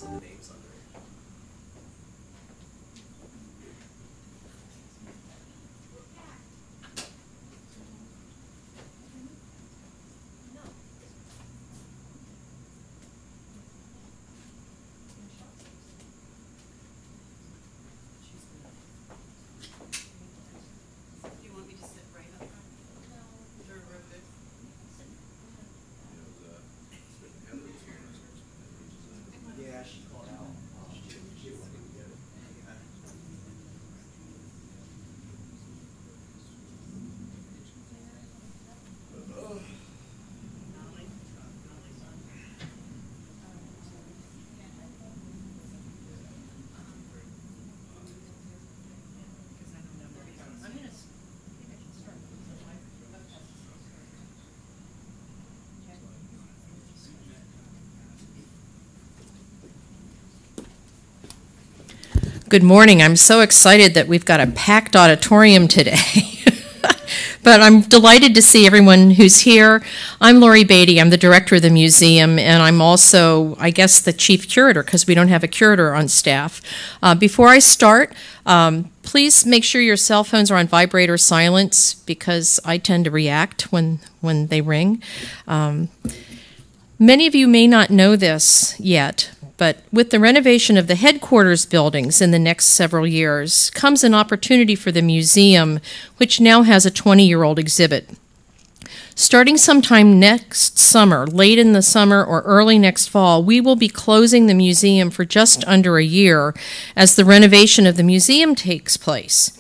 and the names under it. Good morning. I'm so excited that we've got a packed auditorium today. But I'm delighted to see everyone who's here. I'm Lori Beatty. I'm the director of the museum, and I'm also, I guess, the chief curator because we don't have a curator on staff. Before I start, please make sure your cell phones are on vibrate or silence because I tend to react when they ring. Many of you may not know this yet, but with the renovation of the headquarters buildings in the next several years comes an opportunity for the museum, which now has a 20-year-old exhibit. Starting sometime next summer, late in the summer or early next fall, we will be closing the museum for just under a year as the renovation of the museum takes place.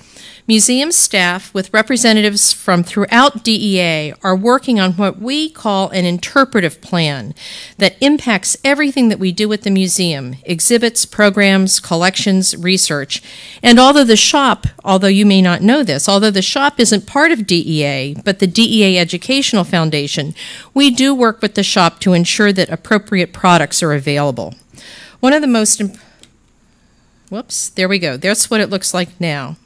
Museum staff, with representatives from throughout DEA, are working on what we call an interpretive plan that impacts everything that we do at the museum: exhibits, programs, collections, research. And although you may not know this, although the shop isn't part of DEA, but the DEA Educational Foundation, we do work with the shop to ensure that appropriate products are available. One of the most, whoops, there we go. That's what it looks like now.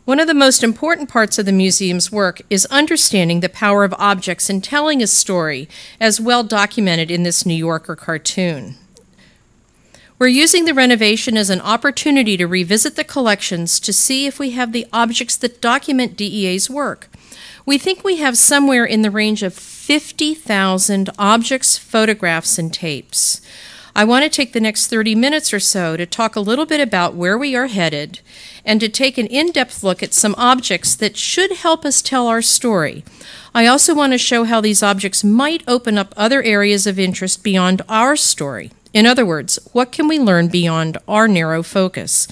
One of the most important parts of the museum's work is understanding the power of objects in telling a story, as well documented in this New Yorker cartoon. We're using the renovation as an opportunity to revisit the collections to see if we have the objects that document DEA's work. We think we have somewhere in the range of 50,000 objects, photographs, and tapes. I want to take the next 30 minutes or so to talk a little bit about where we are headed and to take an in-depth look at some objects that should help us tell our story. I also want to show how these objects might open up other areas of interest beyond our story. In other words, what can we learn beyond our narrow focus?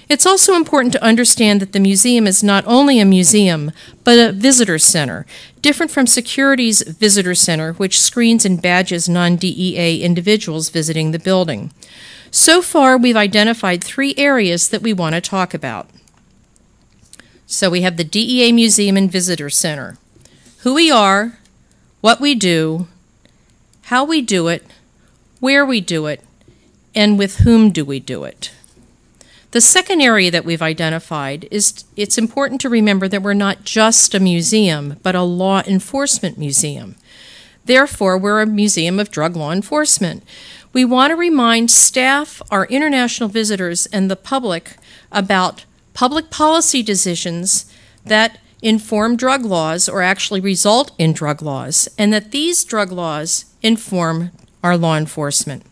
It's also important to understand that the museum is not only a museum, but a visitor center, different from Security's visitor center, which screens and badges non-DEA individuals visiting the building. So far, we've identified 3 areas that we want to talk about. So we have the DEA Museum and Visitor Center: who we are, what we do, how we do it, where we do it, and with whom do we do it. The second area that we've identified is it's important to remember that we're not just a museum, but a law enforcement museum. Therefore, we're a museum of drug law enforcement. We want to remind staff, our international visitors, and the public about public policy decisions that inform drug laws or actually result in drug laws, and that these drug laws inform our law enforcement.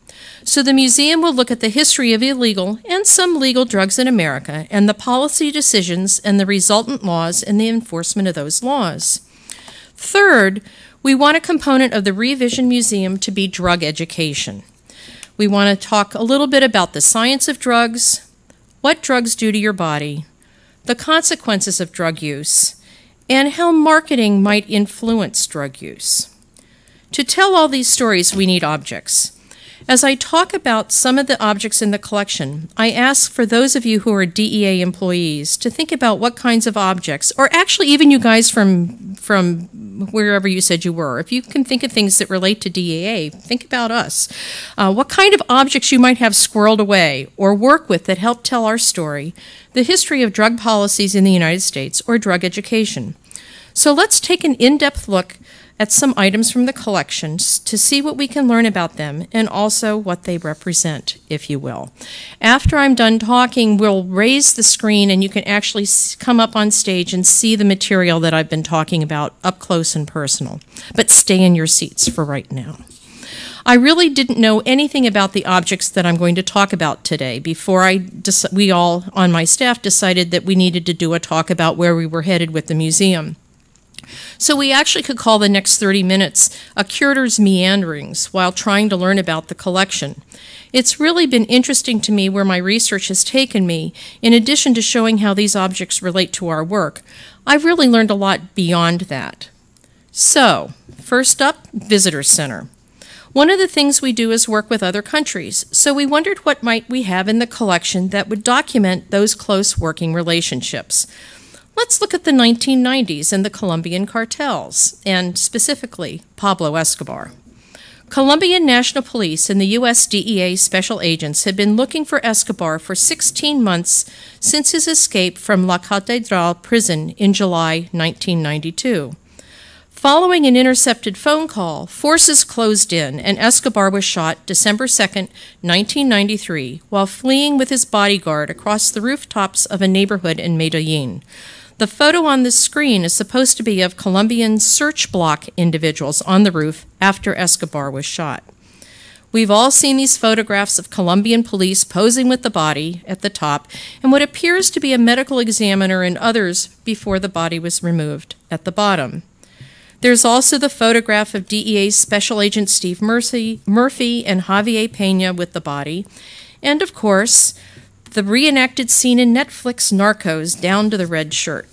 So the museum will look at the history of illegal and some legal drugs in America and the policy decisions and the resultant laws and the enforcement of those laws. Third, we want a component of the Revision Museum to be drug education. We want to talk a little bit about the science of drugs, what drugs do to your body, the consequences of drug use, and how marketing might influence drug use. To tell all these stories, we need objects. As I talk about some of the objects in the collection, I ask for those of you who are DEA employees to think about what kinds of objects, or actually even you guys from wherever you said you were. If you can think of things that relate to DEA, think about us. What kind of objects you might have squirreled away or work with that help tell our story, the history of drug policies in the United States, or drug education. So let's take an in-depth look at some items from the collections to see what we can learn about them and also what they represent, if you will. After I'm done talking, we'll raise the screen and you can actually come up on stage and see the material that I've been talking about up close and personal. But stay in your seats for right now. I really didn't know anything about the objects that I'm going to talk about today before we all on my staff decided that we needed to do a talk about where we were headed with the museum. So we actually could call the next 30 minutes a curator's meanderings while trying to learn about the collection. It's really been interesting to me where my research has taken me. In addition to showing how these objects relate to our work, I've really learned a lot beyond that. So, first up, Visitor Center. One of the things we do is work with other countries, so we wondered what might we have in the collection that would document those close working relationships. Let's look at the 1990s and the Colombian cartels, and specifically Pablo Escobar. Colombian National Police and the U.S. DEA special agents had been looking for Escobar for 16 months since his escape from La Catedral prison in July 1992. Following an intercepted phone call, forces closed in and Escobar was shot December 2, 1993, while fleeing with his bodyguard across the rooftops of a neighborhood in Medellin. The photo on the screen is supposed to be of Colombian search block individuals on the roof after Escobar was shot. We've all seen these photographs of Colombian police posing with the body at the top and what appears to be a medical examiner and others before the body was removed at the bottom. There's also the photograph of DEA's Special Agent Steve Murphy and Javier Pena with the body, and of course, the reenacted scene in Netflix Narcos down to the red shirt.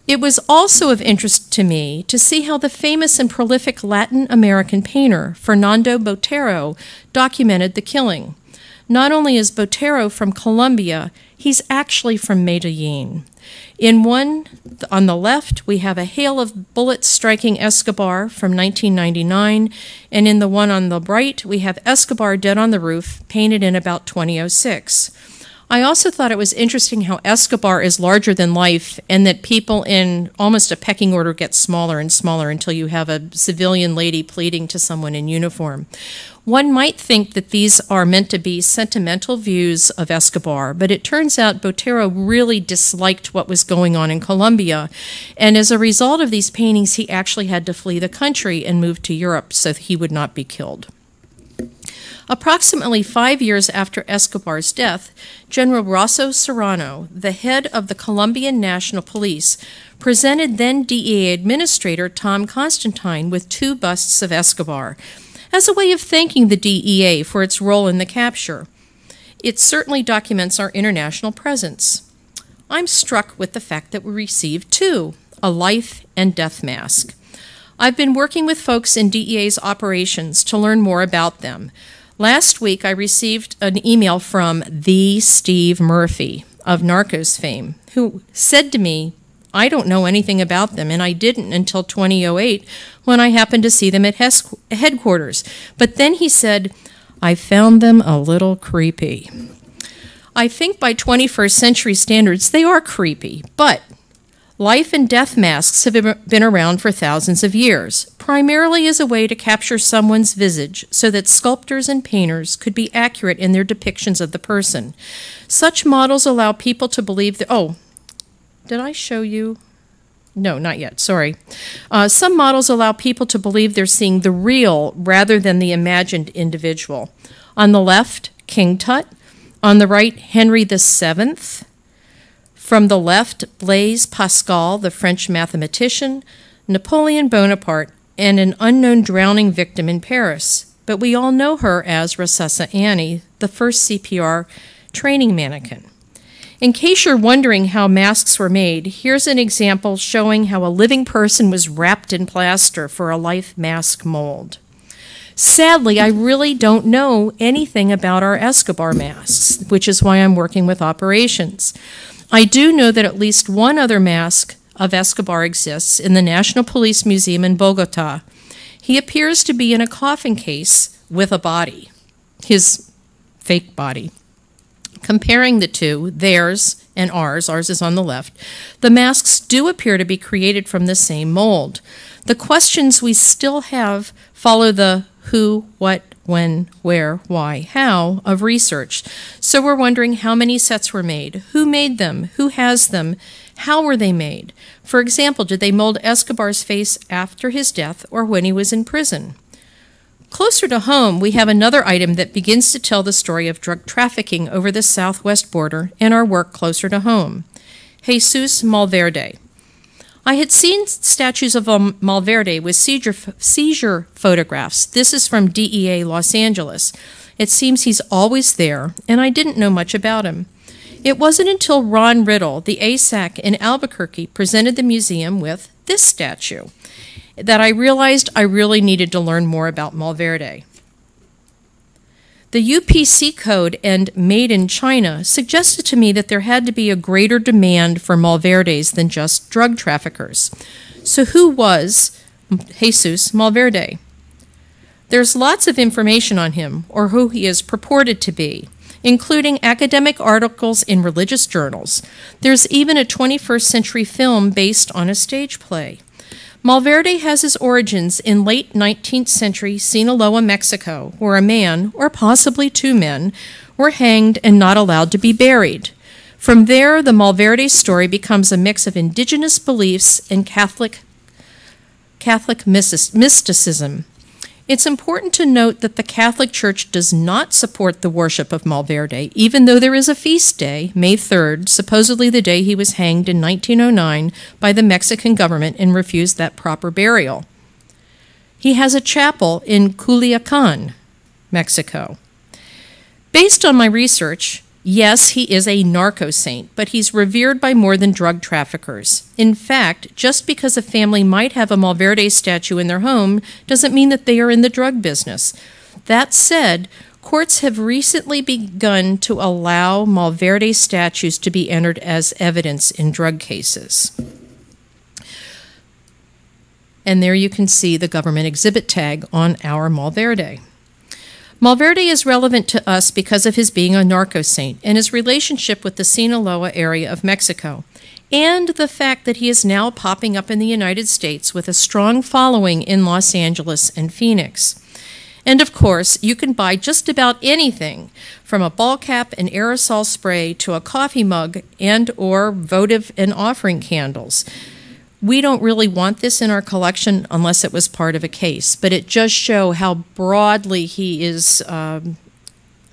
It was also of interest to me to see how the famous and prolific Latin American painter Fernando Botero documented the killing. Not only is Botero from Colombia, he's actually from Medellin. In one, on the left, we have a hail of bullets striking Escobar from 1999, and in the one on the right, we have Escobar dead on the roof, painted in about 2006. I also thought it was interesting how Escobar is larger than life and that people in almost a pecking order get smaller and smaller until you have a civilian lady pleading to someone in uniform. One might think that these are meant to be sentimental views of Escobar, but it turns out Botero really disliked what was going on in Colombia, and as a result of these paintings, he actually had to flee the country and move to Europe so that he would not be killed. Approximately 5 years after Escobar's death, General Rosso Serrano, the head of the Colombian National Police, presented then DEA Administrator Tom Constantine with 2 busts of Escobar as a way of thanking the DEA for its role in the capture. It certainly documents our international presence. I'm struck with the fact that we received 2, a life and death mask. I've been working with folks in DEA's operations to learn more about them. Last week, I received an email from the Steve Murphy of Narcos fame, who said to me, I don't know anything about them, and I didn't until 2008 when I happened to see them at headquarters. But then he said, I found them a little creepy. I think by 21st century standards, they are creepy, but life and death masks have been around for thousands of years, primarily as a way to capture someone's visage so that sculptors and painters could be accurate in their depictions of the person. Such models allow people to believe that, oh, did I show you? No, not yet, sorry. Some models allow people to believe they're seeing the real rather than the imagined individual. On the left, King Tut. On the right, Henry VII. From the left, Blaise Pascal, the French mathematician, Napoleon Bonaparte, and an unknown drowning victim in Paris. But we all know her as Rosessa Annie, the first CPR training mannequin. In case you're wondering how masks were made, here's an example showing how a living person was wrapped in plaster for a life mask mold. Sadly, I really don't know anything about our Escobar masks, which is why I'm working with operations. I do know that at least one other mask of Escobar exists in the National Police Museum in Bogota. He appears to be in a coffin case with a body, his fake body. Comparing the two, theirs and ours is on the left, the masks do appear to be created from the same mold. The questions we still have follow the who, what, when, where, why, how of research. So we're wondering how many sets were made, who made them, who has them, how were they made? For example, did they mold Escobar's face after his death or when he was in prison? Closer to home, we have another item that begins to tell the story of drug trafficking over the southwest border and our work closer to home. Jesus Malverde. I had seen statues of Malverde with seizure photographs. This is from DEA Los Angeles. It seems he's always there, and I didn't know much about him. It wasn't until Ron Riddle, the ASAC in Albuquerque, presented the museum with this statue that I realized I really needed to learn more about Malverde. The UPC code and Made in China suggested to me that there had to be a greater demand for Malverdes than just drug traffickers. So who was Jesus Malverde? There's lots of information on him, or who he is purported to be, including academic articles in religious journals. There's even a 21st century film based on a stage play. Malverde has his origins in late 19th century Sinaloa, Mexico, where a man, or possibly two men, were hanged and not allowed to be buried. From there, the Malverde story becomes a mix of indigenous beliefs and Catholic mysticism. It's important to note that the Catholic Church does not support the worship of Malverde, even though there is a feast day, May 3rd, supposedly the day he was hanged in 1909 by the Mexican government and refused that proper burial. He has a chapel in Culiacan, Mexico. Based on my research, yes, he is a narco saint, but he's revered by more than drug traffickers. In fact, just because a family might have a Malverde statue in their home doesn't mean that they are in the drug business. That said, courts have recently begun to allow Malverde statues to be entered as evidence in drug cases. And there you can see the government exhibit tag on our Malverde. Malverde is relevant to us because of his being a narco saint and his relationship with the Sinaloa area of Mexico, and the fact that he is now popping up in the United States with a strong following in Los Angeles and Phoenix. And of course, you can buy just about anything, from a ball cap and aerosol spray to a coffee mug and or votive and offering candles. We don't really want this in our collection unless it was part of a case, but it does show how broadly he is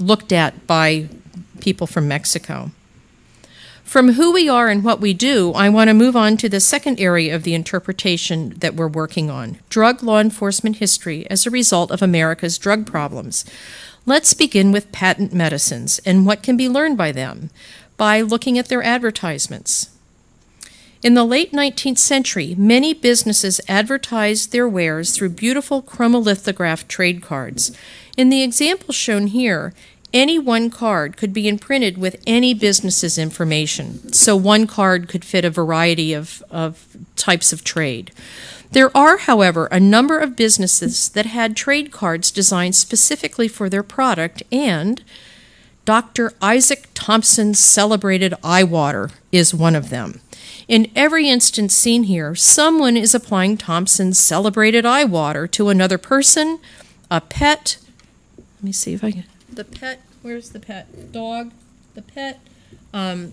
looked at by people from Mexico. From who we are and what we do, I want to move on to the second area of the interpretation that we're working on, drug law enforcement history as a result of America's drug problems. Let's begin with patent medicines and what can be learned by them by looking at their advertisements. In the late 19th century, many businesses advertised their wares through beautiful chromolithographed trade cards. In the example shown here, any one card could be imprinted with any business's information, so one card could fit a variety of types of trade. There are, however, a number of businesses that had trade cards designed specifically for their product, and Dr. Isaac Thompson's celebrated eye water is one of them. In every instance seen here, someone is applying Thompson's celebrated eye water to another person, a pet. Let me see if I can. The pet, where's the pet? Dog, the pet.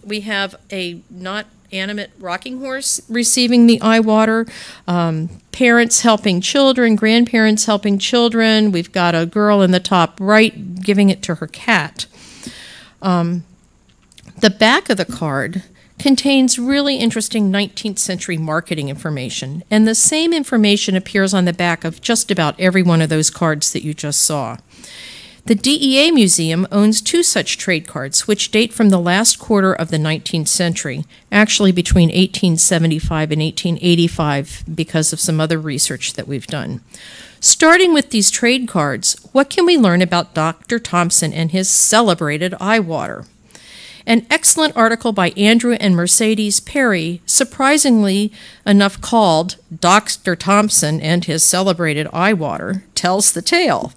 We have a not animate rocking horse receiving the eye water, parents helping children, grandparents helping children. We've got a girl in the top right giving it to her cat. The back of the card contains really interesting 19th century marketing information, and the same information appears on the back of just about every one of those cards that you just saw. The DEA Museum owns two such trade cards, which date from the last quarter of the 19th century, actually between 1875 and 1885 because of some other research that we've done. Starting with these trade cards, what can we learn about Dr. Thompson and his celebrated eye water? An excellent article by Andrew and Mercedes Perry, surprisingly enough called Dr. Thompson and His Celebrated Eye Water, tells the tale.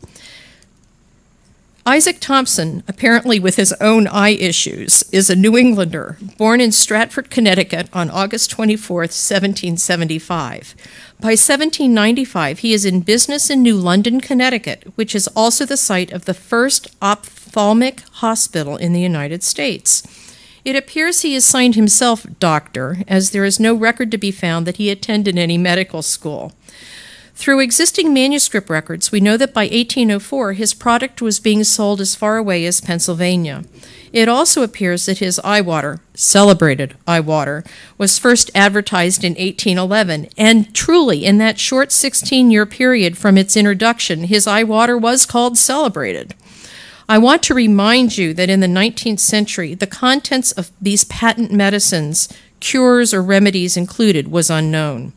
Isaac Thompson, apparently with his own eye issues, is a New Englander, born in Stratford, Connecticut on August 24, 1775. By 1795, he is in business in New London, Connecticut, which is also the site of the first ophthalmic hospital in the United States. It appears he assigned himself doctor, as there is no record to be found that he attended any medical school. Through existing manuscript records, we know that by 1804, his product was being sold as far away as Pennsylvania. It also appears that his eye water, celebrated eye water, was first advertised in 1811, and truly, in that short 16-year period from its introduction, his eye water was called celebrated. I want to remind you that in the 19th century, the contents of these patent medicines, cures or remedies included, was unknown.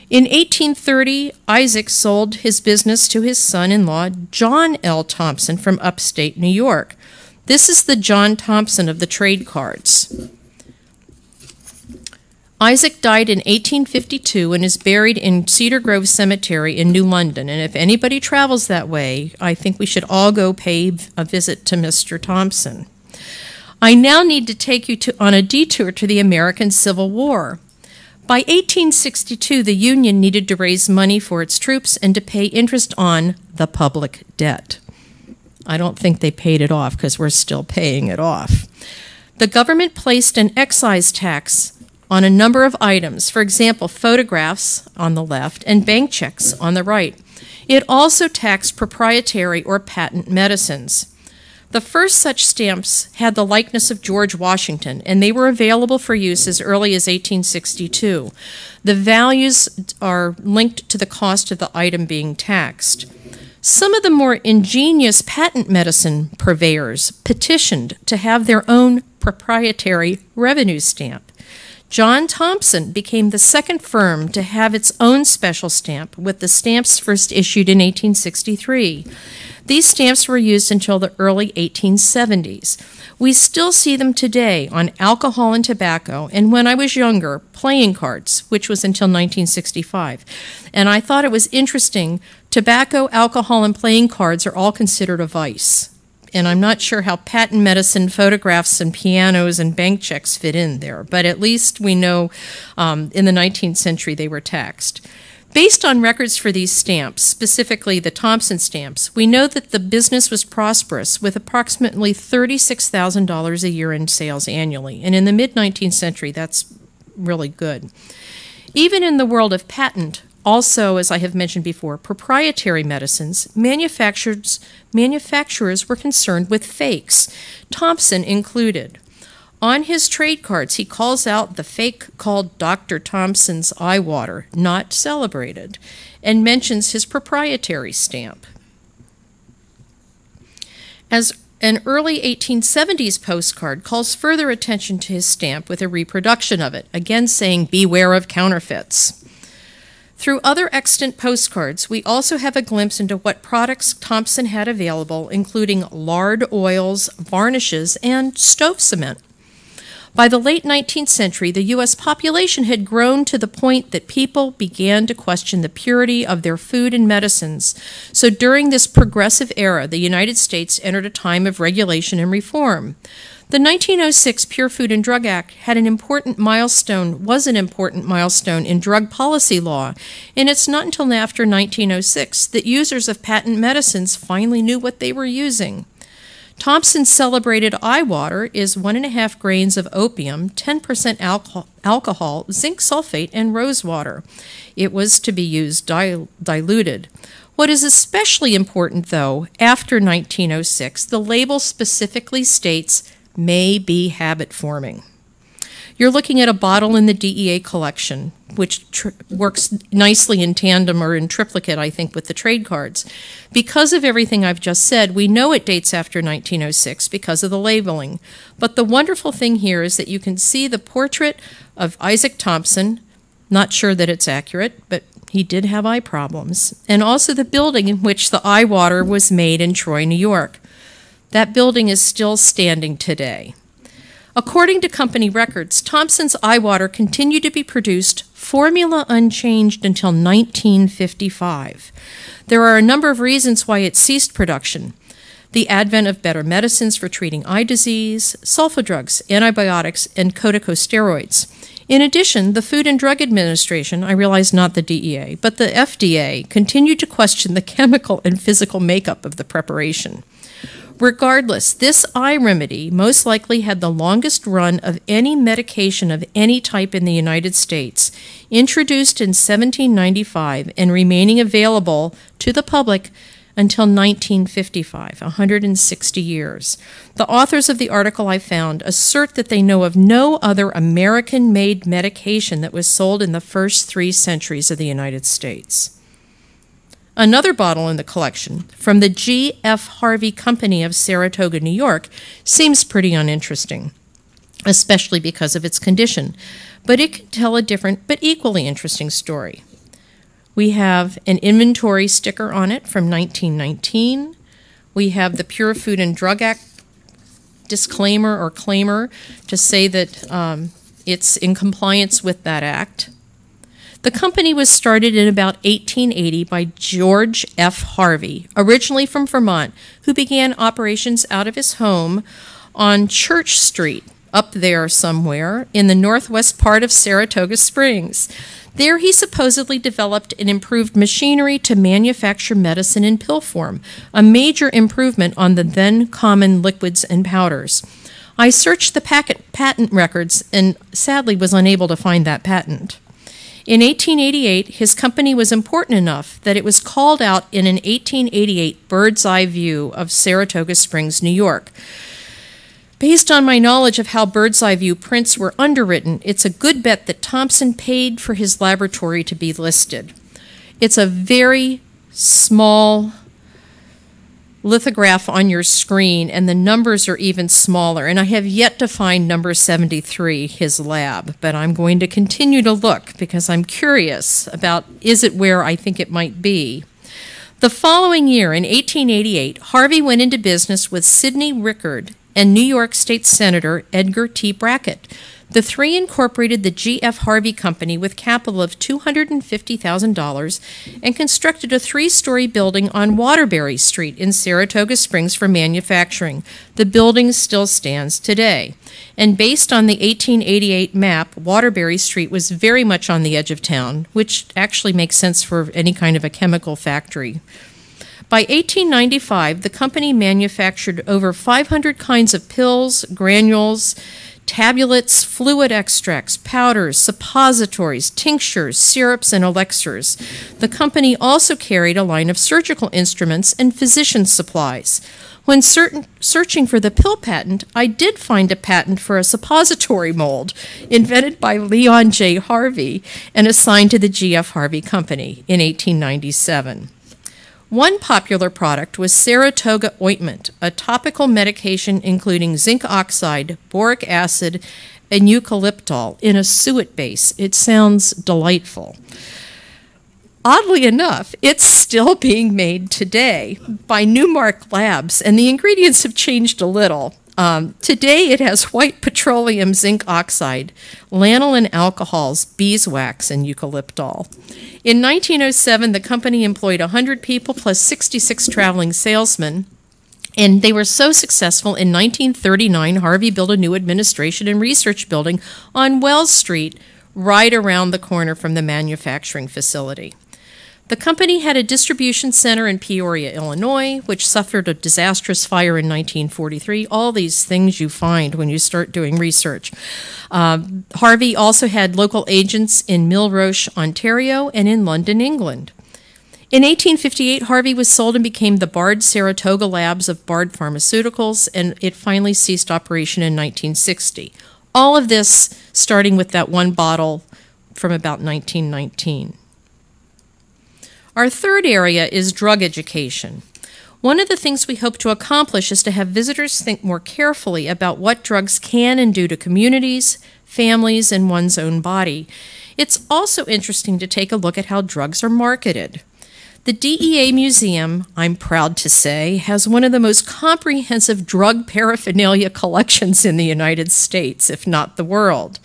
In 1830, Isaac sold his business to his son-in-law, John L. Thompson, from upstate New York. This is the John Thompson of the trade cards. Isaac died in 1852 and is buried in Cedar Grove Cemetery in New London. And if anybody travels that way, I think we should all go pay a visit to Mr. Thompson. I now need to take you on a detour to the American Civil War. By 1862, the Union needed to raise money for its troops and to pay interest on the public debt. I don't think they paid it off because we're still paying it off. The government placed an excise tax on a number of items, for example, photographs on the left and bank checks on the right. It also taxed proprietary or patent medicines. The first such stamps had the likeness of George Washington, and they were available for use as early as 1862. The values are linked to the cost of the item being taxed. Some of the more ingenious patent medicine purveyors petitioned to have their own proprietary revenue stamp. John Thompson became the second firm to have its own special stamp, with the stamps first issued in 1863. These stamps were used until the early 1870s. We still see them today on alcohol and tobacco, and when I was younger, playing cards, which was until 1965. And I thought it was interesting, tobacco, alcohol, and playing cards are all considered a vice. And I'm not sure how patent medicine, photographs, and pianos and bank checks fit in there, but at least we know in the 19th century they were taxed. Based on records for these stamps, specifically the Thompson stamps, we know that the business was prosperous with approximately $36,000 a year in sales annually. And in the mid-19th century, that's really good. Even in the world of patent, also, as I have mentioned before, proprietary medicines, manufacturers were concerned with fakes, Thompson included. On his trade cards, he calls out the fake called Dr. Thompson's Eye Water, not celebrated, and mentions his proprietary stamp. As an early 1870s postcard calls further attention to his stamp with a reproduction of it, again saying, "Beware of counterfeits." Through other extant postcards, we also have a glimpse into what products Thompson had available, including lard oils, varnishes, and stove cement. By the late 19th century, the U.S. population had grown to the point that people began to question the purity of their food and medicines. So during this progressive era, the United States entered a time of regulation and reform. The 1906 Pure Food and Drug Act was an important milestone in drug policy law, and it's not until after 1906 that users of patent medicines finally knew what they were using. Thompson's celebrated eye water is 1.5 grains of opium, 10% alcohol, zinc sulfate, and rose water. It was to be used diluted. What is especially important, though, after 1906, the label specifically states, "may be habit-forming." You're looking at a bottle in the DEA collection, which works nicely in tandem or in triplicate, I think, with the trade cards. Because of everything I've just said, we know it dates after 1906 because of the labeling. But the wonderful thing here is that you can see the portrait of Isaac Thompson. Not sure that it's accurate, but he did have eye problems. And also the building in which the eye water was made in Troy, New York. That building is still standing today. According to company records, Thompson's Eye Water continued to be produced, formula unchanged, until 1955. There are a number of reasons why it ceased production. the advent of better medicines for treating eye disease, sulfa drugs, antibiotics, and corticosteroids. In addition, the Food and Drug Administration, I realize not the DEA, but the FDA, continued to question the chemical and physical makeup of the preparation. Regardless, this eye remedy most likely had the longest run of any medication of any type in the United States, introduced in 1795 and remaining available to the public until 1955, 160 years. The authors of the article I found assert that they know of no other American-made medication that was sold in the first 3 centuries of the United States. Another bottle in the collection, from the G.F. Harvey Company of Saratoga, New York, seems pretty uninteresting, especially because of its condition, but it can tell a different but equally interesting story. We have an inventory sticker on it from 1919. We have the Pure Food and Drug Act disclaimer or claimer to say that it's in compliance with that act. The company was started in about 1880 by George F. Harvey, originally from Vermont, who began operations out of his home on Church Street, up there somewhere, in the northwest part of Saratoga Springs. There he supposedly developed and improved machinery to manufacture medicine in pill form, a major improvement on the then common liquids and powders. I searched the patent records and sadly was unable to find that patent. In 1888, his company was important enough that it was called out in an 1888 bird's eye view of Saratoga Springs, New York. Based on my knowledge of how bird's eye view prints were underwritten, it's a good bet that Thompson paid for his laboratory to be listed. It's a very small lithograph on your screen, and the numbers are even smaller. And I have yet to find number 73, his lab, but I'm going to continue to look because I'm curious about, is it where I think it might be? The following year, in 1888, Harvey went into business with Sidney Rickard and New York State Senator Edgar T. Brackett. The 3 incorporated the G.F. Harvey Company with capital of $250,000 and constructed a 3-story building on Waterbury Street in Saratoga Springs for manufacturing. The building still stands today. And based on the 1888 map, Waterbury Street was very much on the edge of town, which actually makes sense for any kind of a chemical factory. By 1895, the company manufactured over 500 kinds of pills, granules, tabulets, fluid extracts, powders, suppositories, tinctures, syrups, and elixirs. The company also carried a line of surgical instruments and physician supplies. When searching for the pill patent, I did find a patent for a suppository mold invented by Leon J. Harvey and assigned to the G.F. Harvey Company in 1897. One popular product was Saratoga ointment, a topical medication including zinc oxide, boric acid, and eucalyptol in a suet base. It sounds delightful. Oddly enough, it's still being made today by Numark Labs, and the ingredients have changed a little. Today it has white petroleum zinc oxide, lanolin alcohols, beeswax, and eucalyptol. In 1907, the company employed 100 people plus 66 traveling salesmen, and they were so successful in 1939, Harvey built a new administration and research building on Wells Street, right around the corner from the manufacturing facility. The company had a distribution center in Peoria, Illinois, which suffered a disastrous fire in 1943. All these things you find when you start doing research. Harvey also had local agents in Millroche, Ontario, and in London, England. In 1858, Harvey was sold and became the Bard Saratoga Labs of Bard Pharmaceuticals, and it finally ceased operation in 1960. All of this starting with that one bottle from about 1919. Our third area is drug education. One of the things we hope to accomplish is to have visitors think more carefully about what drugs can and do to communities, families, and one's own body. It's also interesting to take a look at how drugs are marketed. The DEA Museum, I'm proud to say, has one of the most comprehensive drug paraphernalia collections in the United States, if not the world.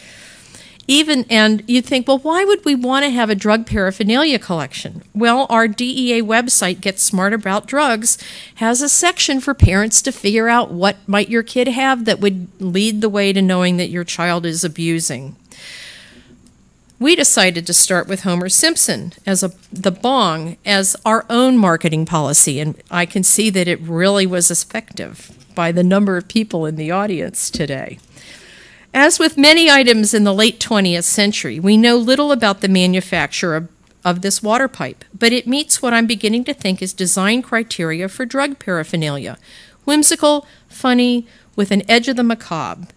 And you'd think, well, why would we want to have a drug paraphernalia collection? Well, our DEA website, Get Smart About Drugs, has a section for parents to figure out what might your kid have that would lead the way to knowing that your child is abusing. We decided to start with Homer Simpson as the Bong as our own marketing policy, and I can see that it really was effective by the number of people in the audience today. As with many items in the late 20th century, we know little about the manufacture of this water pipe, but it meets what I'm beginning to think is design criteria for drug paraphernalia: whimsical, funny, with an edge of the macabre.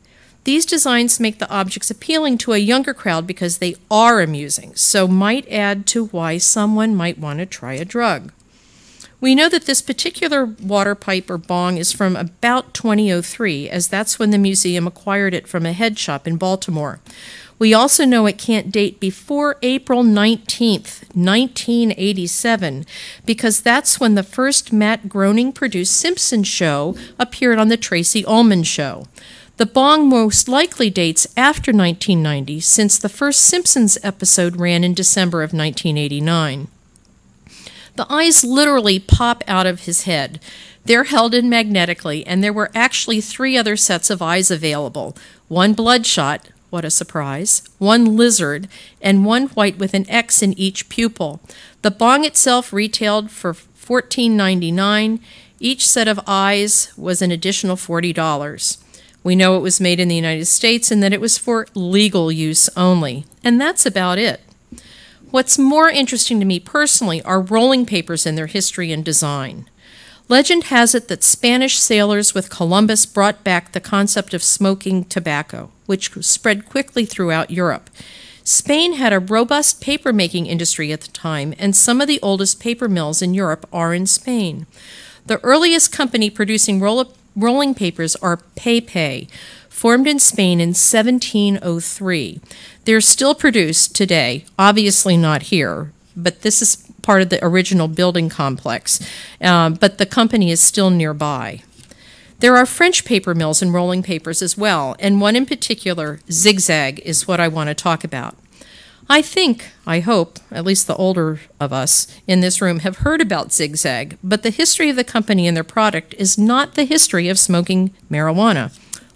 These designs make the objects appealing to a younger crowd because they are amusing, so might add to why someone might want to try a drug. We know that this particular water pipe or bong is from about 2003, as that's when the museum acquired it from a head shop in Baltimore. We also know it can't date before April 19th, 1987, because that's when the first Matt Groening-produced Simpson show appeared on the Tracy Ullman Show. The bong most likely dates after 1990, since the first Simpsons episode ran in December of 1989. The eyes literally pop out of his head. They're held in magnetically, and there were actually 3 other sets of eyes available: one bloodshot, what a surprise, one lizard, and one white with an X in each pupil. The bong itself retailed for $14.99. Each set of eyes was an additional $40. We know it was made in the United States and that it was for legal use only. And that's about it. What's more interesting to me personally are rolling papers and their history and design. Legend has it that Spanish sailors with Columbus brought back the concept of smoking tobacco, which spread quickly throughout Europe. Spain had a robust paper-making industry at the time, and some of the oldest paper mills in Europe are in Spain. The earliest company producing rolling papers are Pei Pei, formed in Spain in 1703. They're still produced today, obviously not here, but this is part of the original building complex, but the company is still nearby. There are French paper mills and rolling papers as well, and one in particular, ZigZag, is what I want to talk about. I hope, at least the older of us in this room have heard about ZigZag, but the history of the company and their product is not the history of smoking marijuana.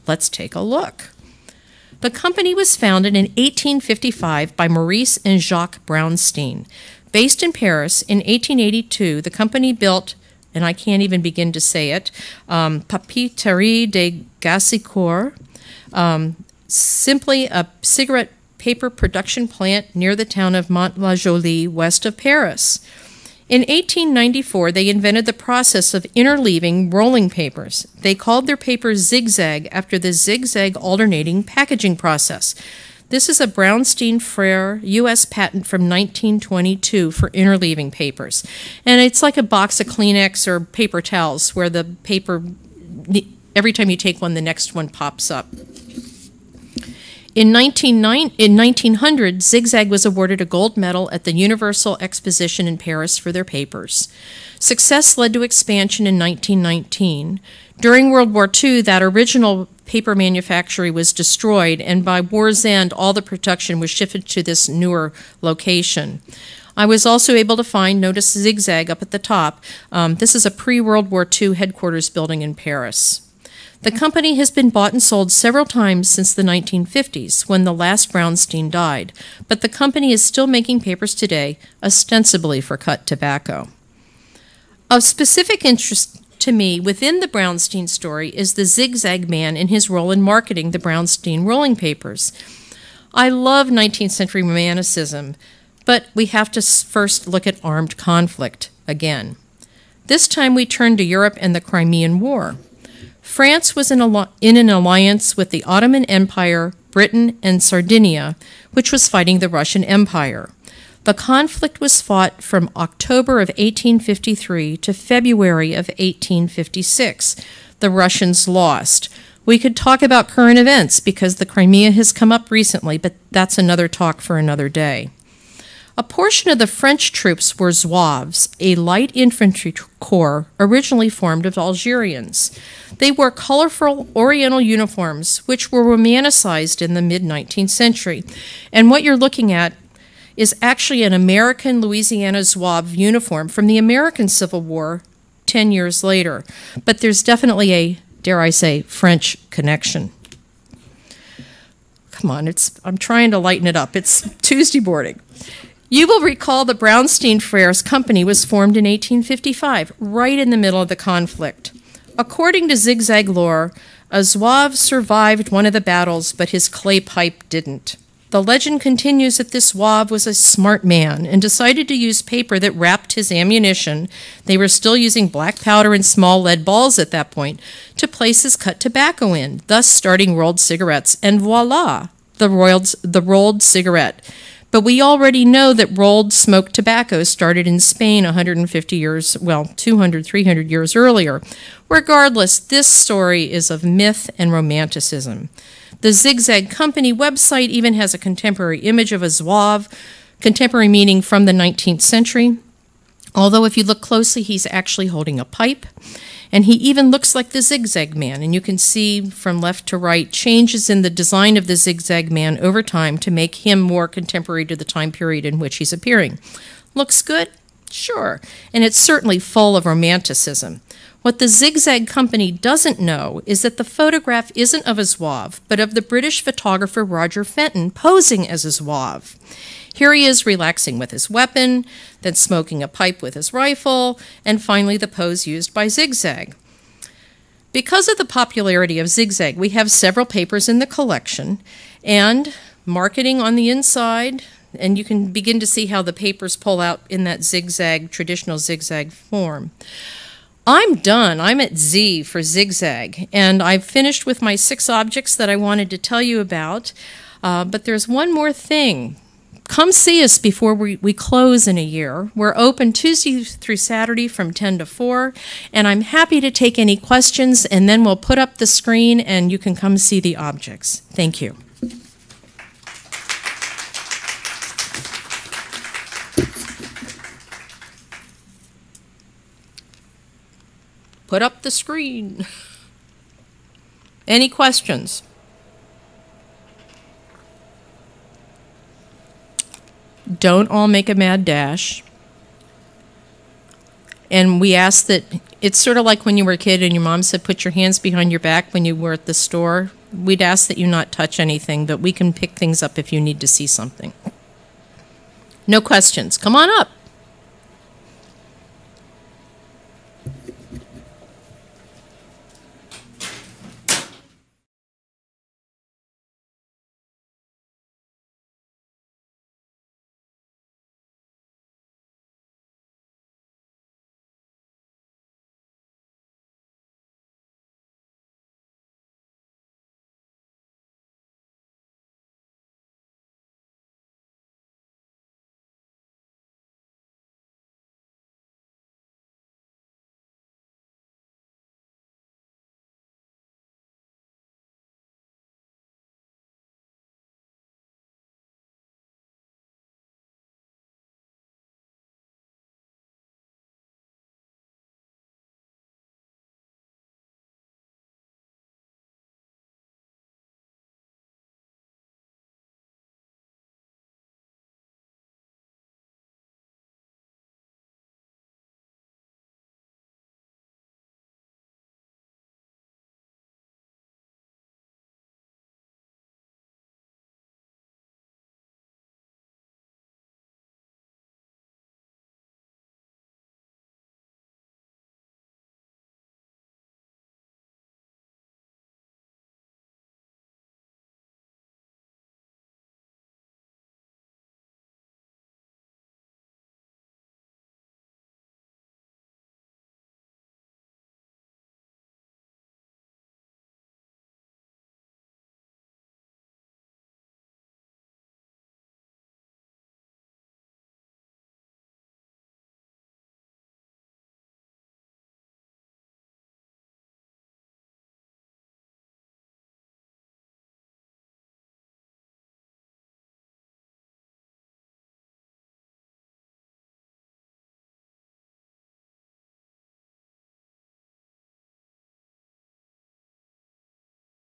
Let's take a look. The company was founded in 1855 by Maurice and Jacques Brownstein. Based in Paris, in 1882, the company built, and I can't even begin to say it, Proprietary de Gassicourt, simply a cigarette paper production plant near the town of Mont-la-Jolie, west of Paris. In 1894, they invented the process of interleaving rolling papers. They called their papers ZigZag after the zigzag alternating packaging process. This is a Brownstein-Frere U.S. patent from 1922 for interleaving papers. And it's like a box of Kleenex or paper towels where the paper, every time you take one, the next one pops up. In 1900, ZigZag was awarded a gold medal at the Universal Exposition in Paris for their papers. Success led to expansion in 1919. During World War II, that original paper manufactory was destroyed, and by war's end, all the production was shifted to this newer location. I was also able to find, notice ZigZag up at the top, this is a pre-World War II headquarters building in Paris. The company has been bought and sold several times since the 1950s, when the last Brownstein died, but the company is still making papers today, ostensibly for cut tobacco. Of specific interest to me within the Brownstein story is the ZigZag man and his role in marketing the Brownstein rolling papers. I love 19th century romanticism, but we have to first look at armed conflict again. This time we turn to Europe and the Crimean War. France was in an alliance with the Ottoman Empire, Britain, and Sardinia, which was fighting the Russian Empire. The conflict was fought from October of 1853 to February of 1856. The Russians lost. We could talk about current events because the Crimea has come up recently, but that's another talk for another day. A portion of the French troops were Zouaves, a light infantry corps originally formed of Algerians. They wore colorful Oriental uniforms, which were romanticized in the mid-19th century. And what you're looking at is actually an American Louisiana Zouave uniform from the American Civil War 10 years later. But there's definitely a, dare I say, French connection. Come on, I'm trying to lighten it up. It's Tuesday morning. You will recall the Brownstein Freres Company was formed in 1855, right in the middle of the conflict. According to ZigZag lore, a Zouave survived one of the battles, but his clay pipe didn't. The legend continues that this Zouave was a smart man and decided to use paper that wrapped his ammunition, they were still using black powder and small lead balls at that point, to place his cut tobacco in, thus starting rolled cigarettes. And voila, the rolled cigarette. But we already know that rolled smoked tobacco started in Spain 150 years, well, 200, 300 years earlier. Regardless, this story is of myth and romanticism. The ZigZag Company website even has a contemporary image of a Zouave, contemporary meaning from the 19th century. Although if you look closely, he's actually holding a pipe. And he even looks like the Zigzag Man, and you can see from left to right changes in the design of the Zigzag Man over time to make him more contemporary to the time period in which he's appearing. Looks good? Sure. And it's certainly full of romanticism. What the ZigZag Company doesn't know is that the photograph isn't of a Zouave, but of the British photographer Roger Fenton posing as a Zouave. Here he is relaxing with his weapon, then smoking a pipe with his rifle, and finally the pose used by ZigZag. Because of the popularity of ZigZag, we have several papers in the collection, and marketing on the inside, and you can begin to see how the papers pull out in that ZigZag, traditional ZigZag form. I'm done. I'm at Z for ZigZag, and I've finished with my 6 objects that I wanted to tell you about, but there's one more thing. Come see us before we close in a year. We're open Tuesday through Saturday from 10 to 4, and I'm happy to take any questions, and then we'll put up the screen and you can come see the objects. Thank you. Put up the screen. Any questions? Don't all make a mad dash. And we ask that, it's sort of like when you were a kid and your mom said put your hands behind your back when you were at the store. We'd ask that you not touch anything, but we can pick things up if you need to see something. No questions. Come on up.